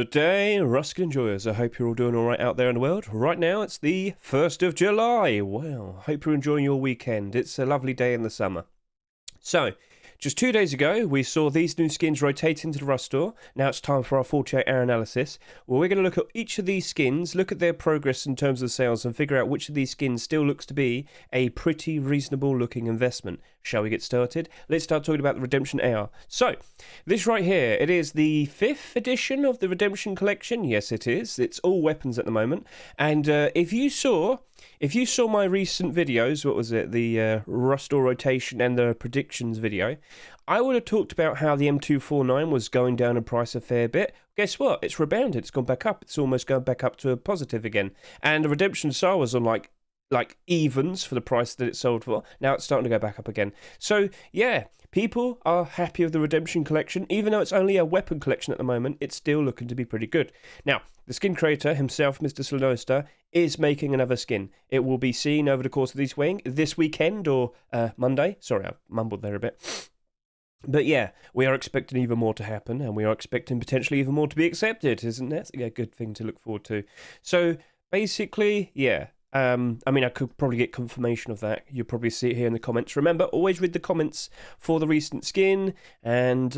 Good day, Ruskin enjoyers. I hope you're all doing alright out there in the world. Right now, it's the 1st of July. Well, hope you're enjoying your weekend. It's a lovely day in the summer. So, just 2 days ago, we saw these new skins rotate into the Rust store. Now it's time for our 48-hour analysis, where we're going to look at each of these skins, look at their progress in terms of sales, and figure out which of these skins still looks to be a pretty reasonable-looking investment. Shall we get started? Let's start talking about the Redemption AR. So, this right here, it is the 5th edition of the Redemption Collection. Yes, it is. It's all weapons at the moment. And if you saw my recent videos, what was it, the Rust or rotation and the predictions video, I would have talked about how the M249 was going down in price a fair bit. Guess what? It's rebounded. It's gone back up. It's almost going back up to a positive again. And the Redemption SAR was on like evens for the price that it sold for. Now it's starting to go back up again. So yeah, people are happy with the Redemption collection. Even though it's only a weapon collection at the moment, it's still looking to be pretty good. Now, the skin creator himself, Mr. Slanosta, is making another skin. It will be seen over the course of this weekend or Monday. Sorry, I mumbled there a bit. But yeah, we are expecting even more to happen, and we are expecting potentially even more to be accepted. Isn't that a good thing to look forward to? So basically, yeah. I mean, I could probably get confirmation of that. You'll probably see it here in the comments. Remember, always read the comments for the recent skin. And,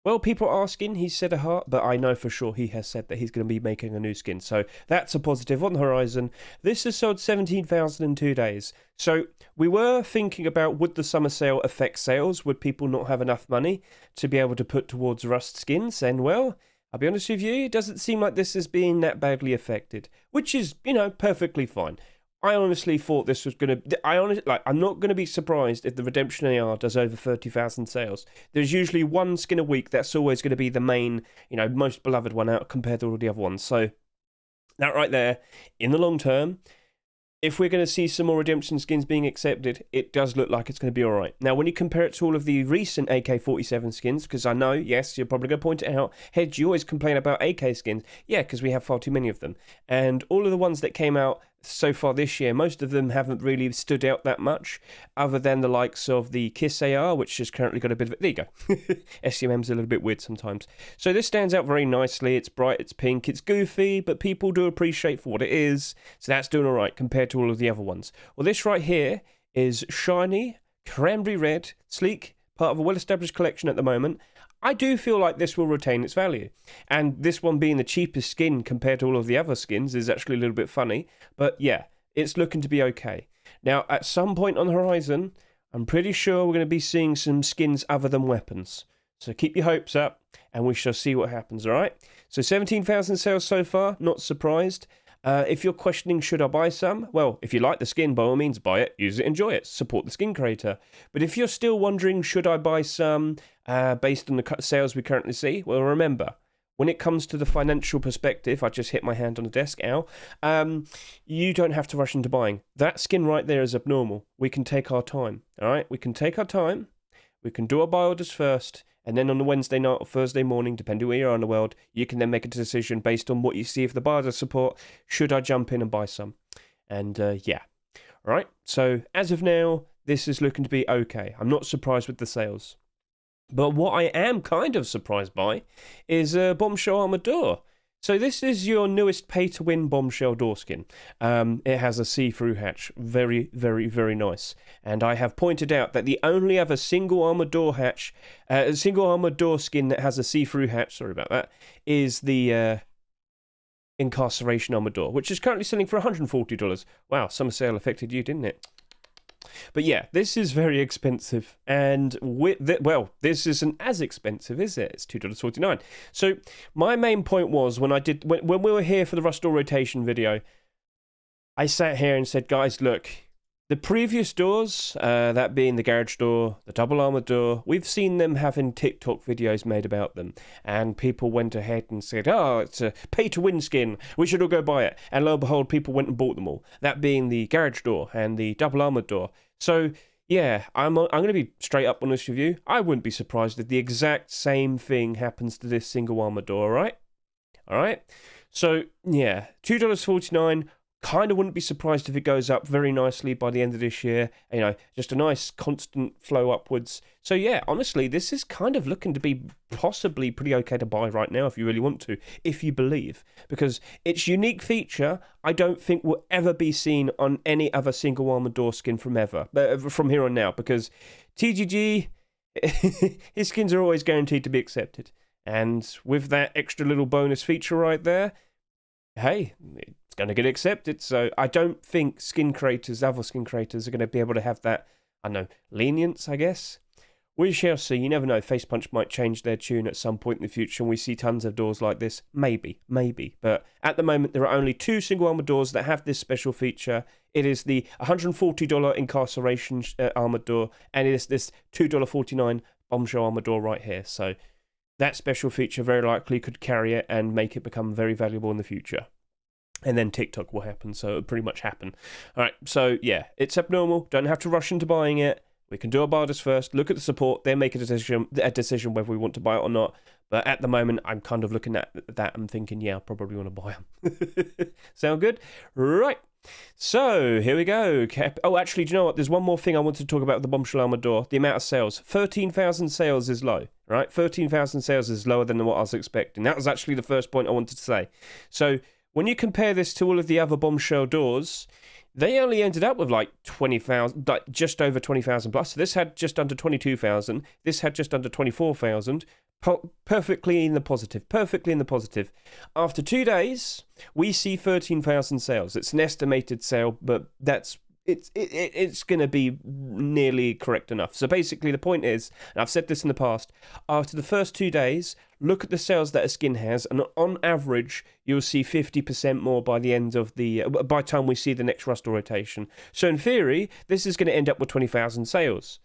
well, people are asking. He said a heart, but I know for sure he has said that he's going to be making a new skin. So that's a positive on the horizon. This has sold 17,000 in 2 days. So we were thinking about, would the summer sale affect sales? Would people not have enough money to be able to put towards Rust skins? And, well, I'll be honest with you, it doesn't seem like this is being that badly affected, which is, perfectly fine. I honestly thought this was going to... I'm not going to be surprised if the Redemption AR does over 30,000 sales. There's usually one skin a week. That's always going to be the main, most beloved one out compared to all the other ones. So that right there, in the long term, if we're going to see some more Redemption skins being accepted, it does look like it's going to be alright. Now, when you compare it to all of the recent AK-47 skins, because I know, yes, you're probably going to point it out, Hedge, you always complain about AK skins. Yeah, because we have far too many of them. And all of the ones that came out so far this year, most of them haven't really stood out that much, other than the likes of the Kiss AR, which has currently got a bit of... There you go. SUM's a little bit weird sometimes. So this stands out very nicely. It's bright, it's pink, it's goofy, but people do appreciate for what it is. So that's doing all right compared to all of the other ones. Well, this right here is shiny, cranberry red, sleek, part of a well-established collection at the moment. I do feel like this will retain its value. And this one being the cheapest skin compared to all of the other skins is actually a little bit funny. But yeah, it's looking to be okay. Now, at some point on the horizon, I'm pretty sure we're going to be seeing some skins other than weapons. So keep your hopes up, and we shall see what happens, alright? So 17,000 sales so far, not surprised. If you're questioning, should I buy some? Well, if you like the skin, by all means, buy it, use it, enjoy it, support the skin creator. But if you're still wondering, should I buy some based on the sales we currently see? Well, remember, when it comes to the financial perspective, I just hit my hand on the desk, ow, you don't have to rush into buying. That skin right there is abnormal. We can take our time, all right? We can take our time. We can do our buy orders first. And then on the Wednesday night or Thursday morning, depending where you are in the world, you can then make a decision based on what you see if the buyers are support. Should I jump in and buy some? And yeah. All right. So as of now, this is looking to be okay. I'm not surprised with the sales. But what I am kind of surprised by is Bombshell Armored Door. So this is your newest pay-to-win Bombshell door skin. It has a see-through hatch. Very, very, very nice. And I have pointed out that the only other single armored door hatch, single armored door skin that has a see-through hatch, sorry about that, is the Incarceration Armored Door, which is currently selling for $140. Wow, summer sale affected you, didn't it? But yeah, this is very expensive, and this isn't as expensive, is it? It's $2.49. So my main point was when we were here for the Rust Door rotation video, I sat here and said, guys, look, the previous doors, that being the garage door, the double armored door, we've seen them having TikTok videos made about them, and people went ahead and said, oh, it's a pay-to-win skin, we should all go buy it. And lo and behold, people went and bought them all. That being the garage door and the double armored door. So yeah, I'm going to be straight up honest with you. I wouldn't be surprised if the exact same thing happens to this single armored door, all right? So yeah, $2.49. Kind of wouldn't be surprised if it goes up very nicely by the end of this year. You know, just a nice constant flow upwards. So yeah, honestly, this is kind of looking to be possibly pretty okay to buy right now if you really want to, if you believe. Because its unique feature, I don't think will ever be seen on any other single armored door skin from here on now. Because TGG, his skins are always guaranteed to be accepted. And with that extra little bonus feature right there, hey, it's going to get accepted. So I don't think other skin creators are going to be able to have that, I don't know, lenience, I guess. We shall see. You never know. Facepunch might change their tune at some point in the future and we see tons of doors like this. Maybe. But at the moment, there are only 2 single armored doors that have this special feature. It is the $140 incarceration armored door, and it is this $2.49 bombshell armored door right here. So that special feature very likely could carry it and make it become very valuable in the future. And then TikTok will happen, so it'll pretty much happen. All right, so yeah, it's abnormal. Don't have to rush into buying it. We can do our barters first, look at the support, then make a decision whether we want to buy it or not. But at the moment, I'm kind of looking at that and thinking, yeah, I probably want to buy them. Sound good? Right. So, here we go. Actually, do you know what? There's one more thing I want to talk about with the Bombshell Armored Door. The amount of sales. 13,000 sales is low, right? 13,000 sales is lower than what I was expecting. That was actually the first point I wanted to say. So, when you compare this to all of the other Bombshell doors, they only ended up with like 20,000, like just over 20,000 plus. So this had just under 22,000. This had just under 24,000. Perfectly in the positive. After 2 days, we see 13,000 sales. It's an estimated sale, but it's going to be nearly correct enough. So basically the point is, and I've said this in the past, after the first 2 days, look at the sales that a skin has, and on average, you'll see 50% more by the end of by the time we see the next Rustle rotation. So in theory, this is going to end up with 20,000 sales.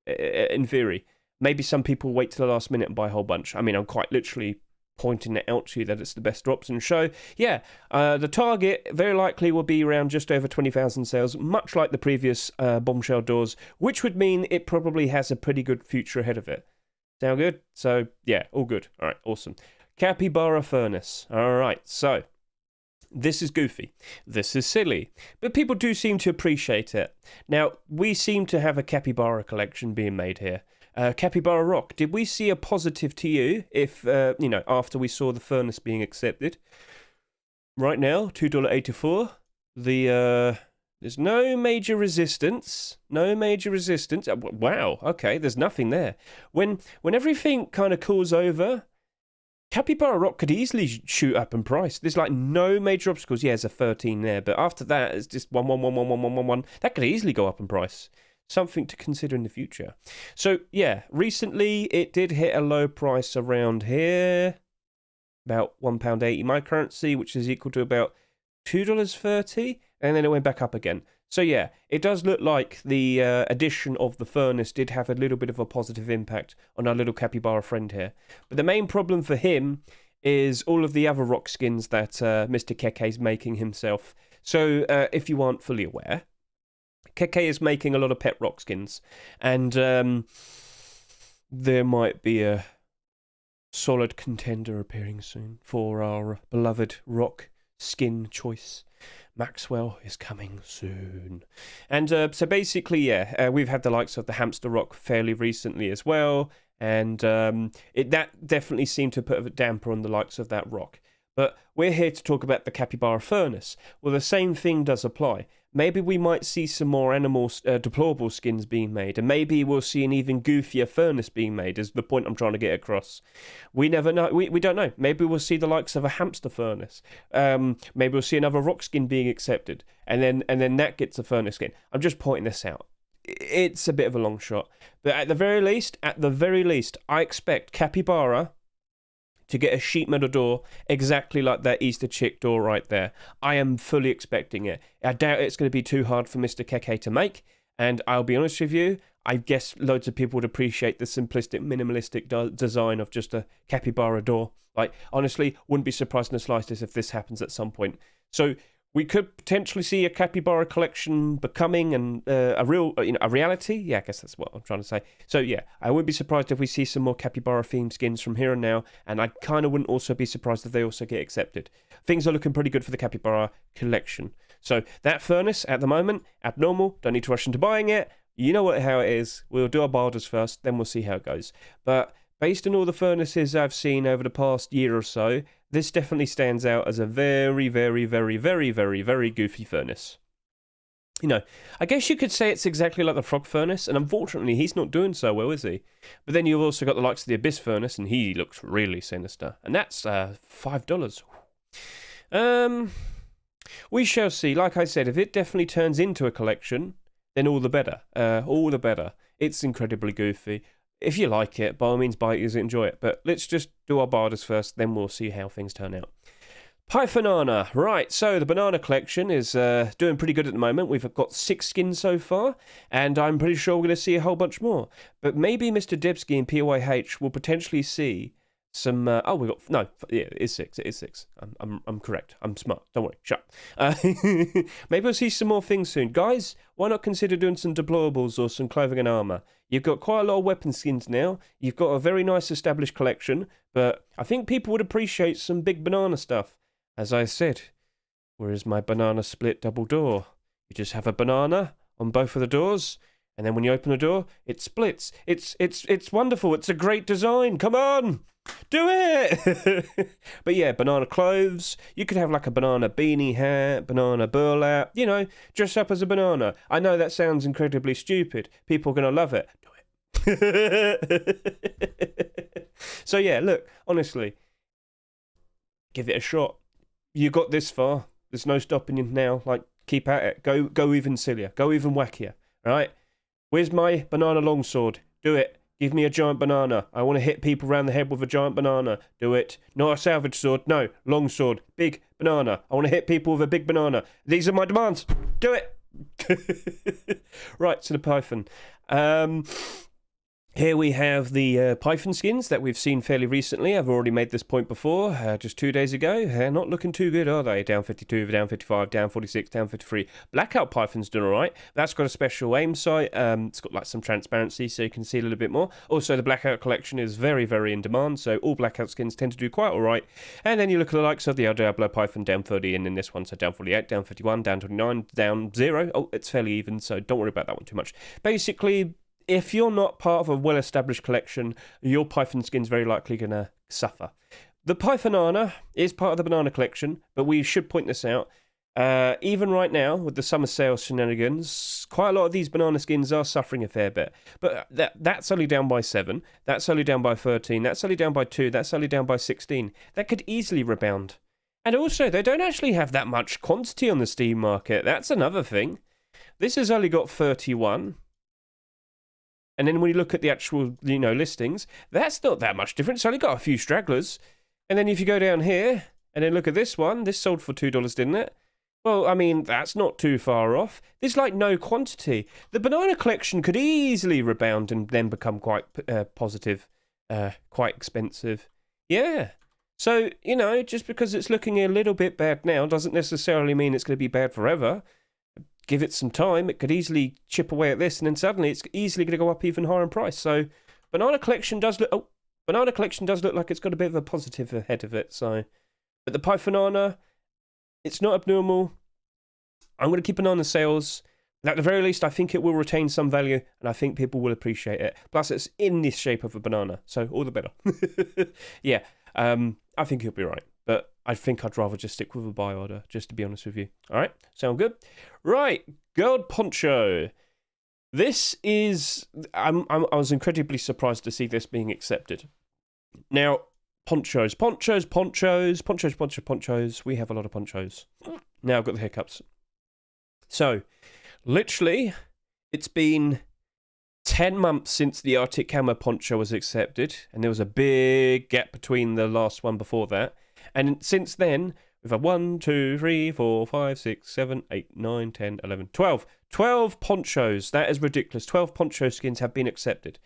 In theory. Maybe some people wait till the last minute and buy a whole bunch. I mean, I'm quite literally pointing it out to you that it's the best drops and show. Yeah, the target very likely will be around just over 20,000 sales, much like the previous Bombshell doors, which would mean it probably has a pretty good future ahead of it. Sound good? So, yeah, all good. All right, awesome. Capybara Furnace. All right, so this is goofy. This is silly. But people do seem to appreciate it. Now, we seem to have a Capybara collection being made here. Capybara Rock, did we see a positive to you if, after we saw the furnace being accepted? Right now, $2.84. There's no major resistance. Wow, okay, there's nothing there. When everything kind of cools over, Capybara Rock could easily shoot up in price. There's like no major obstacles. Yeah, there's a 13 there, but after that, it's just 1. That could easily go up in price. Something to consider in the future. So, yeah, recently it did hit a low price around here. About £1.80 my currency, which is equal to about $2.30. And then it went back up again. So, yeah, it does look like the addition of the furnace did have a little bit of a positive impact on our little capybara friend here. But the main problem for him is all of the other rock skins that Mr. Keke is making himself. So, if you aren't fully aware, Keke is making a lot of pet rock skins, and there might be a solid contender appearing soon for our beloved rock skin choice. Maxwell is coming soon. And so basically, yeah, we've had the likes of the hamster rock fairly recently as well, and that definitely seemed to put a damper on the likes of that rock. But we're here to talk about the Capybara Furnace. Well, the same thing does apply. Maybe we might see some more deplorable skins being made, and maybe we'll see an even goofier furnace being made, is the point I'm trying to get across. We never know. We don't know. Maybe we'll see the likes of a hamster furnace. Maybe we'll see another rock skin being accepted, and then that gets a furnace skin. I'm just pointing this out. It's a bit of a long shot. But at the very least, I expect Capybara to get a sheet metal door exactly like that Easter chick door right there. I am fully expecting it. I doubt it's going to be too hard for Mr. Keke to make, and I'll be honest with you, I guess loads of people would appreciate the simplistic, minimalistic design of just a capybara door. Like, honestly, wouldn't be surprised in the slightest if this happens at some point. So we could potentially see a capybara collection becoming a reality. Yeah, I guess that's what I'm trying to say. So yeah, I wouldn't be surprised if we see some more capybara themed skins from here on now, and I kind of wouldn't also be surprised if they also get accepted. Things are looking pretty good for the capybara collection. So that furnace at the moment, abnormal. Don't need to rush into buying it. You know how it is. We'll do our borders first, then we'll see how it goes. But based on all the furnaces I've seen over the past year or so, this definitely stands out as a very, very, very, very, very, very goofy furnace. You know, I guess you could say it's exactly like the Frog Furnace, and unfortunately he's not doing so well, is he? But then you've also got the likes of the Abyss Furnace, and he looks really sinister. And that's $5. We shall see. Like I said, if it definitely turns into a collection, then all the better. All the better. It's incredibly goofy. If you like it, by all means buy it, use it, enjoy it. But let's just do our barders first, then we'll see how things turn out. Pythonana. Right, so the banana collection is doing pretty good at the moment. We've got 6 skins so far, and I'm pretty sure we're going to see a whole bunch more. But maybe Mr. Debsky and PYH will potentially see some... we got... No, yeah, it is 6. It is 6. I'm correct. I'm smart. Don't worry. Shut up. Maybe we'll see some more things soon. Guys, why not consider doing some deplorables or some clothing and armor? You've got quite a lot of weapon skins now. You've got a very nice established collection, but I think people would appreciate some big banana stuff. As I said, where is my banana split double door? You just have a banana on both of the doors, and then when you open the door, it splits. It's wonderful. It's a great design. Come on, do it. But yeah, banana clothes. You could have like a banana beanie hat, banana burlap. You know, dress up as a banana. I know that sounds incredibly stupid. People are gonna love it. Do it. So yeah, look, honestly, give it a shot. You got this far. There's no stopping you now. Like, keep at it. Go even sillier. Go even wackier. Right? Where's my banana longsword? Do it. Give me a giant banana. I want to hit people around the head with a giant banana. Do it. Not a salvage sword. No. Longsword. Big banana. I want to hit people with a big banana. These are my demands. Do it. Right, to the Python. Here we have the Python skins that we've seen fairly recently. I've already made this point before, just 2 days ago. They're not looking too good, are they? Down 52, down 55, down 46, down 53. Blackout Python's done all right. That's got a special aim sight. It's got like some transparency so you can see a little bit more. Also, the Blackout collection is very, very in demand, so all Blackout skins tend to do quite all right. And then you look at the likes of the El Diablo Python, down 30, and in this one, so down 48, down 51, down 29, down 0. Oh, it's fairly even, so don't worry about that one too much. Basically, if you're not part of a well-established collection, your Python skin's very likely going to suffer. The Pythonana is part of the banana collection, but we should point this out. Even right now, with the summer sales shenanigans, quite a lot of these banana skins are suffering a fair bit. But that's only down by 7. That's only down by 13. That's only down by 2. That's only down by 16. That could easily rebound. And also, they don't actually have that much quantity on the Steam market. That's another thing. This has only got 31. And then when you look at the actual, listings, that's not that much different. It's only got a few stragglers. And then if you go down here and then look at this one, this sold for $2, didn't it? Well, I mean, that's not too far off. There's like no quantity. The banana collection could easily rebound and then become quite positive, quite expensive. Yeah. So, just because it's looking a little bit bad now doesn't necessarily mean it's going to be bad forever. Give it some time, it could easily chip away at this, and then suddenly it's easily going to go up even higher in price. So, banana collection does look like it's got a bit of a positive ahead of it. So, but the Pythonana, it's not abnormal. I'm going to keep an eye on the sales. At the very least, I think it will retain some value, and I think people will appreciate it. Plus, it's in this shape of a banana, so all the better. Yeah, I think he'll be right. But I think I'd rather just stick with a buy order, just to be honest with you. All right, sound good? Right, Gold Poncho. This is... I was incredibly surprised to see this being accepted. Now, ponchos. We have a lot of ponchos. Now I've got the hiccups. So, literally, it's been 10 months since the Arctic Camo poncho was accepted, and there was a big gap between the last one before that. And since then, we've had 1, 2, 3, 4, 5, 6, 7, 8, 9, 10, 11, 12. 12 ponchos. That is ridiculous. 12 poncho skins have been accepted.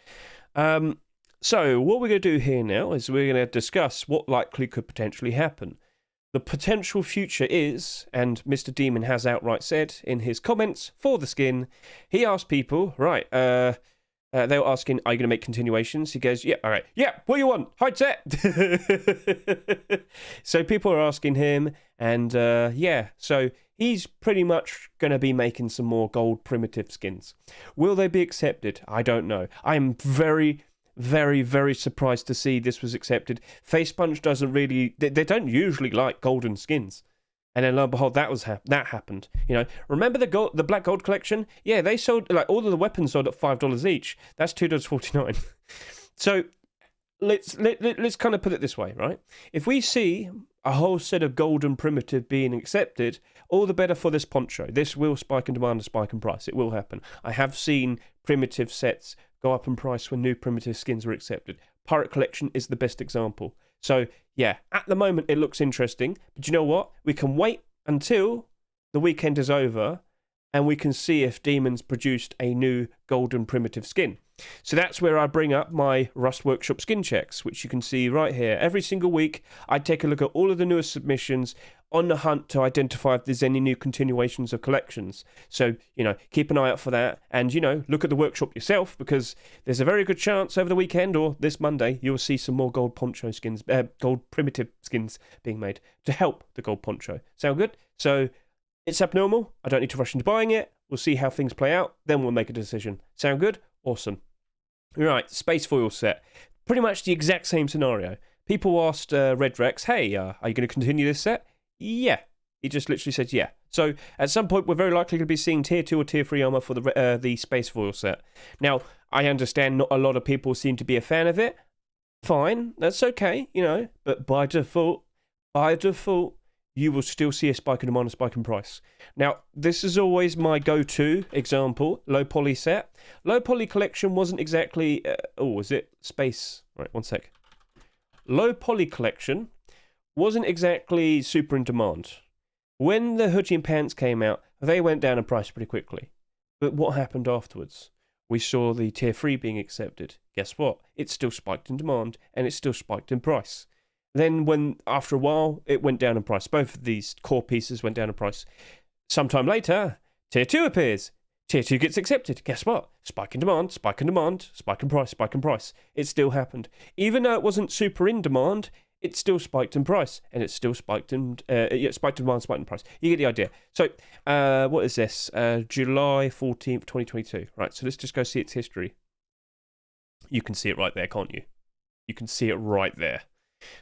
So what we're going to do here now is we're going to discuss what likely could potentially happen. The potential future is, and Mr. Demon has outright said in his comments for the skin, he asked people, right, they were asking, are you going to make continuations? He goes, yeah, all right. Yeah, what do you want? Hide set. So people are asking him, and yeah, so he's pretty much going to be making some more gold primitive skins. Will they be accepted? I don't know. I am very, very, very surprised to see this was accepted. Face Punch doesn't really... They don't usually like golden skins. And then lo and behold, that happened. You know, remember the Black Gold collection? Yeah, they sold, like, all of the weapons sold at $5 each. That's $2.49. So let's kind of put it this way, right? If we see a whole set of golden primitive being accepted, all the better for this Poncho. This will spike in demand and spike in price. It will happen. I have seen primitive sets go up in price when new primitive skins were accepted. Pirate Collection is the best example. So, yeah, at the moment it looks interesting. But you know what? We can wait until the weekend is over and we can see if Demons produced a new golden primitive skin. So that's where I bring up my Rust Workshop skin checks, which you can see right here. Every single week, I take a look at all of the newest submissions on the hunt to identify if there's any new continuations of collections. So, you know, keep an eye out for that. And, you know, look at the workshop yourself, because there's a very good chance over the weekend or this Monday, you'll see some more gold poncho skins, gold primitive skins being made to help the gold poncho. Sound good? So it's abnormal. I don't need to rush into buying it. We'll see how things play out. Then we'll make a decision. Sound good? Awesome. Right, space foil set. Pretty much the exact same scenario. People asked Red Rex, hey, are you going to continue this set? Yeah. He just literally said yeah. So at some point, we're very likely to be seeing tier 2 or tier 3 armor for the space foil set. Now, I understand not a lot of people seem to be a fan of it. Fine, that's okay, you know. But by default, you will still see a spike in demand and spike in price. Now, this is always my go-to example, low poly set. Low poly collection wasn't exactly... was it space? Right, one sec. Low poly collection wasn't exactly super in demand. When the hoodie and pants came out, they went down in price pretty quickly. But what happened afterwards? We saw the tier 3 being accepted. Guess what? It still spiked in demand, and it still spiked in price. Then when, after a while, it went down in price. Both of these core pieces went down in price. Sometime later, tier 2 appears. Tier 2 gets accepted. Guess what? Spike in demand, spike in demand, spike in price, spike in price. It still happened. Even though it wasn't super in demand, it still spiked in price. And it still spiked in, spiked in demand, spiked in price. You get the idea. So, what is this? July 14th, 2022. Right, so let's just go see its history. You can see it right there, can't you? You can see it right there.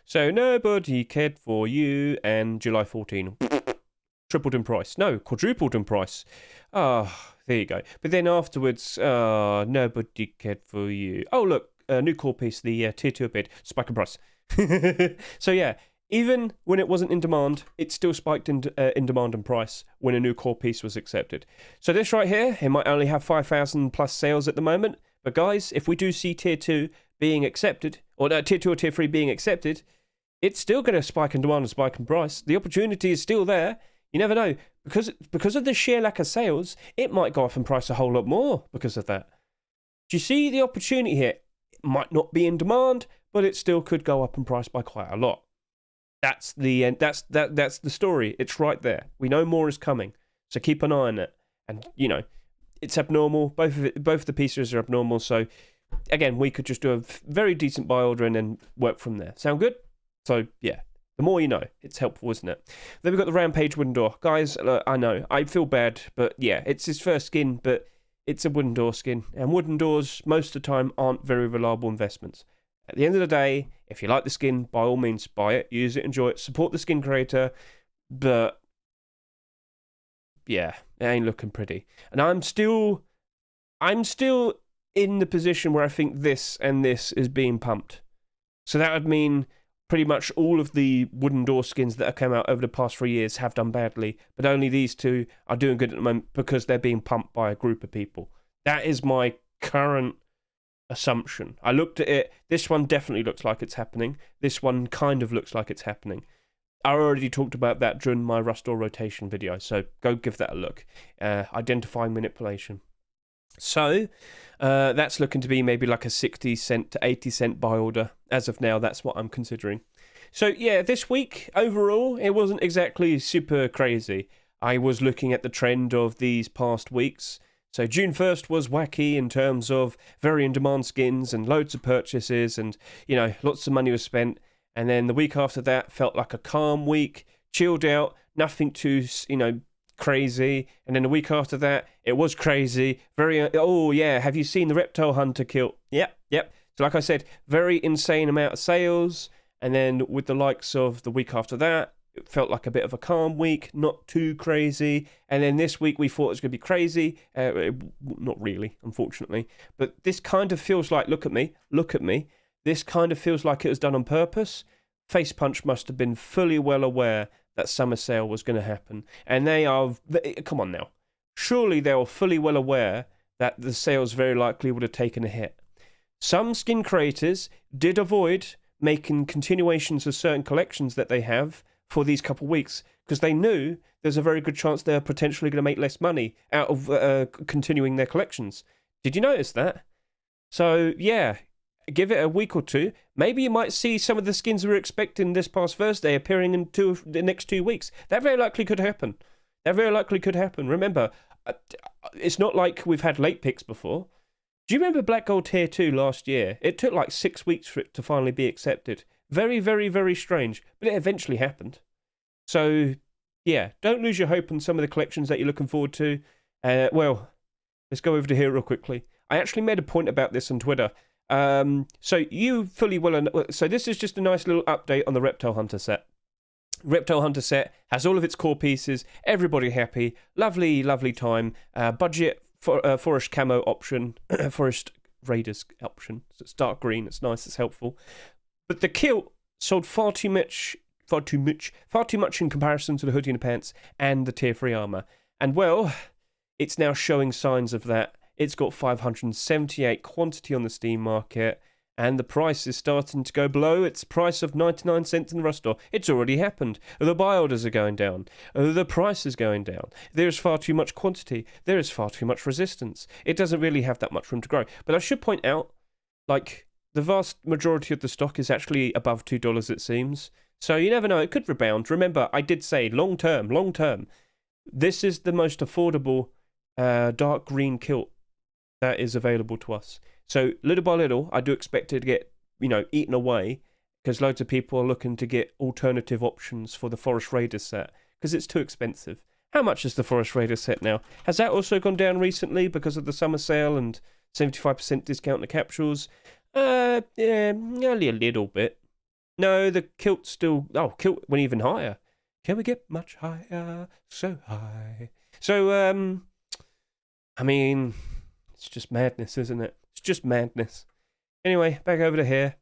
So, nobody cared for you, and July 14, tripled in price. No, quadrupled in price. Ah, there you go. But then afterwards, nobody cared for you. Oh, look, a new core piece, the tier 2 appeared, spike in price. So, yeah, even when it wasn't in demand, it still spiked in demand and price when a new core piece was accepted. So this right here, it might only have 5,000 plus sales at the moment. But guys, if we do see tier 2 being accepted, or tier 2 or tier 3 being accepted, it's still going to spike in demand and spike in price. The opportunity is still there. You never know. Because of the sheer lack of sales, it might go up in price a whole lot more because of that. Do you see the opportunity here? It might not be in demand, but it still could go up in price by quite a lot. That's the end. That's the story. It's right there. We know more is coming. So keep an eye on it. And, you know, it's abnormal. Both the pieces are abnormal. So, again, we could just do a very decent buy order and then work from there. Sound good? So, yeah. The more you know. It's helpful, isn't it? Then we've got the Rampage wooden door. Guys, I know. I feel bad. But, yeah, it's his first skin. But it's a wooden door skin. And wooden doors, most of the time, aren't very reliable investments. At the end of the day, if you like the skin, by all means, buy it, use it, enjoy it, support the skin creator. But, yeah, it ain't looking pretty. And I'm still in the position where I think this and this is being pumped. So that would mean pretty much all of the wooden door skins that have come out over the past 3 years have done badly, but only these two are doing good at the moment because they're being pumped by a group of people. That is my current assumption. I looked at it. This one definitely looks like it's happening. This one kind of looks like it's happening. I already talked about that during my Rust Door rotation video, so go give that a look. Identifying manipulation. So, that's looking to be maybe like a 60 cent to 80 cent buy order. As of now, that's what I'm considering. So, yeah, this week, overall, it wasn't exactly super crazy. I was looking at the trend of these past weeks. So, June 1st was wacky in terms of very in-demand skins and loads of purchases and, you know, lots of money was spent. And then the week after that felt like a calm week, chilled out, nothing too, you know, crazy. And then the week after that, it was crazy. Oh yeah, have you seen the Reptile Hunter kilt? Yep. So like I said, very insane amount of sales. And then with the likes of the week after that, it felt like a bit of a calm week, not too crazy. And then this week we thought it was going to be crazy. Not really, unfortunately. But this kind of feels like, look at me. This kind of feels like it was done on purpose. Face Punch must have been fully well aware that summer sale was going to happen. And come on now. Surely they were fully well aware that the sales very likely would have taken a hit. Some skin creators did avoid making continuations of certain collections that they have for these couple of weeks because they knew there's a very good chance they're potentially going to make less money out of continuing their collections. Did you notice that? So, yeah, give it a week or two. Maybe you might see some of the skins we were expecting this past Thursday appearing in the next 2 weeks. That very likely could happen. Remember, it's not like we've had late picks before. Do you remember Black Gold Tier 2 last year? It took like 6 weeks for it to finally be accepted. Very, very, very strange. But it eventually happened. So, yeah, don't lose your hope on some of the collections that you're looking forward to. Well, let's go over to here real quickly. I actually made a point about this on Twitter. So you fully well... So this is just a nice little update on the Reptile Hunter set. Reptile Hunter set has all of its core pieces. Everybody happy. Lovely, lovely time. Budget for Forest Camo option. Forest Raiders option. So it's dark green. It's nice. It's helpful. But the kilt sold far too much in comparison to the hoodie and the pants and the tier 3 armor. And well, it's now showing signs of that. It's got 578 quantity on the Steam market, and the price is starting to go below its price of 99 cents in the Rust store. It's already happened. The buy orders are going down. The price is going down. There's far too much quantity. There is far too much resistance. It doesn't really have that much room to grow. But I should point out, like, the vast majority of the stock is actually above $2, it seems. So you never know. It could rebound. Remember, I did say long term. This is the most affordable dark green kilt that is available to us. So little by little, I do expect it to get, eaten away because loads of people are looking to get alternative options for the Forest Raiders set because it's too expensive. How much is the Forest Raiders set now? Has that also gone down recently because of the summer sale and 75% discount on the capsules? Yeah, only a little bit. No, the kilt's still... Oh, kilt went even higher. Can we get much higher? So high. So, I mean... It's just madness, isn't it? It's just madness. Anyway, back over to here.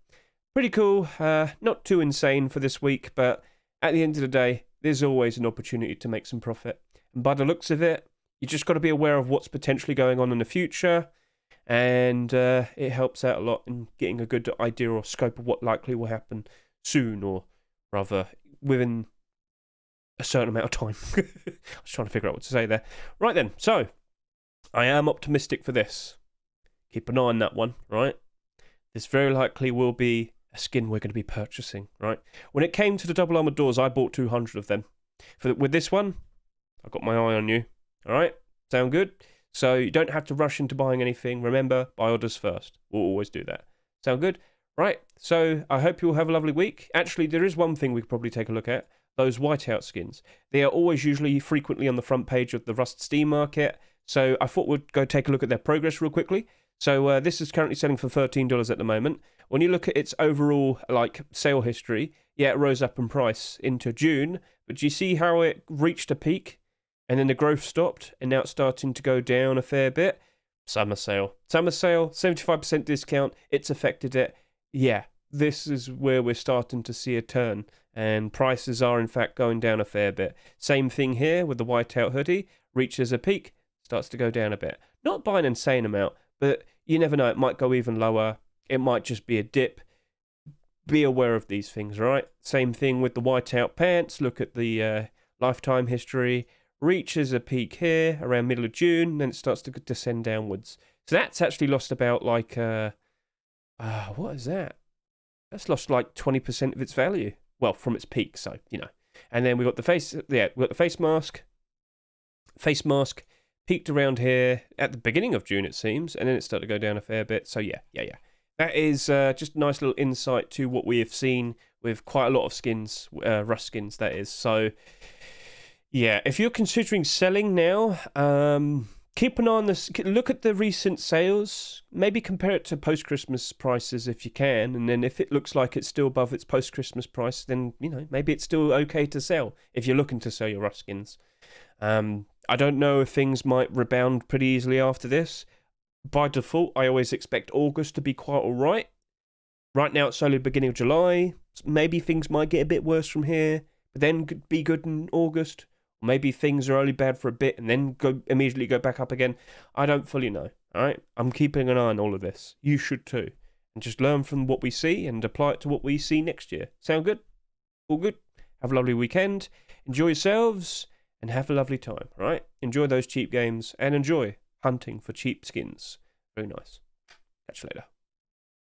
Pretty cool. Not too insane for this week, but at the end of the day, there's always an opportunity to make some profit. And by the looks of it, you just got to be aware of what's potentially going on in the future, and it helps out a lot in getting a good idea or scope of what likely will happen soon, or rather within a certain amount of time. I was trying to figure out what to say there. Right then, so I am optimistic for this. Keep an eye on that one, right? This very likely will be a skin we're going to be purchasing, right? When it came to the double armored doors, I bought 200 of them. With this one, I've got my eye on you, all right? Sound good? So you don't have to rush into buying anything. Remember, buy orders first. We'll always do that. Sound good? Right, so I hope you all have a lovely week. Actually, there is one thing we could probably take a look at. Those whiteout skins. They are always usually frequently on the front page of the Rust Steam market. So I thought we'd go take a look at their progress real quickly. So this is currently selling for $13 at the moment. When you look at its overall sale history, yeah, it rose up in price into June. But do you see how it reached a peak? And then the growth stopped, and now it's starting to go down a fair bit. Summer sale, 75% discount. It's affected it. Yeah, this is where we're starting to see a turn, and prices are in fact going down a fair bit. Same thing here with the whiteout hoodie. Reaches a peak, starts to go down a bit. Not by an insane amount, but you never know. It might go even lower. It might just be a dip. Be aware of these things, right? Same thing with the whiteout pants. Look at the lifetime history. Reaches a peak here around middle of June, then it starts to descend downwards. So that's actually lost about what is that? That's lost like 20% of its value. Well, from its peak, so And then we've got the face mask. Face mask peaked around here at the beginning of June, it seems, and then it started to go down a fair bit. So yeah. That is just a nice little insight to what we have seen with quite a lot of skins, Rust skins, that is. So Yeah, if you're considering selling now, keep an eye on this. Look at the recent sales. Maybe compare it to post-Christmas prices if you can, and then if it looks like it's still above its post-Christmas price, then maybe it's still okay to sell if you're looking to sell your Ruskins. I don't know if things might rebound pretty easily after this. By default, I always expect August to be quite alright. Right now, it's only the beginning of July. Maybe things might get a bit worse from here, but then could be good in August. Maybe things are only bad for a bit and then immediately go back up again. I don't fully know. All right, I'm keeping an eye on all of this. You should too, and just learn from what we see and apply it to what we see next year. Sound good? All good. Have a lovely weekend. Enjoy yourselves and have a lovely time. All right, enjoy those cheap games and enjoy hunting for cheap skins. Very nice. Catch you later.